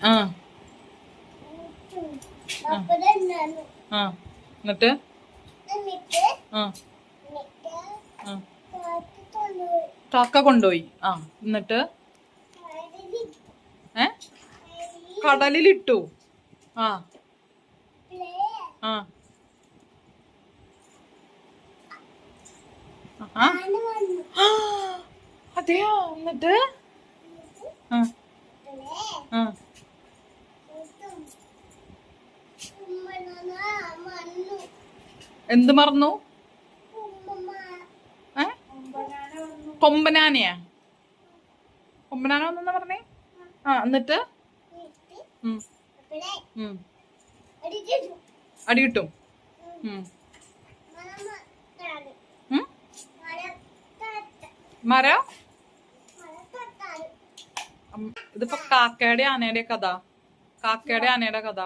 ആ ആ എന്നിട്ട് ആ ആ കാക്ക കൊണ്ടുപോയി. ആ എന്നിട്ട് കടലിലിട്ടു. ആ ആ അതെയോ? എന്നിട്ട് ആ ആ എന്ത് മറന്നു? കൊമ്പനാനയാ? കൊമ്പനാന വന്നെന്നാ പറഞ്ഞേ? ആ എന്നിട്ട് അടി കിട്ടും. മരം ഇതിപ്പോ കാക്കയുടെ ആനയുടെ കഥ. കാക്കയുടെ ആനയുടെ കഥ.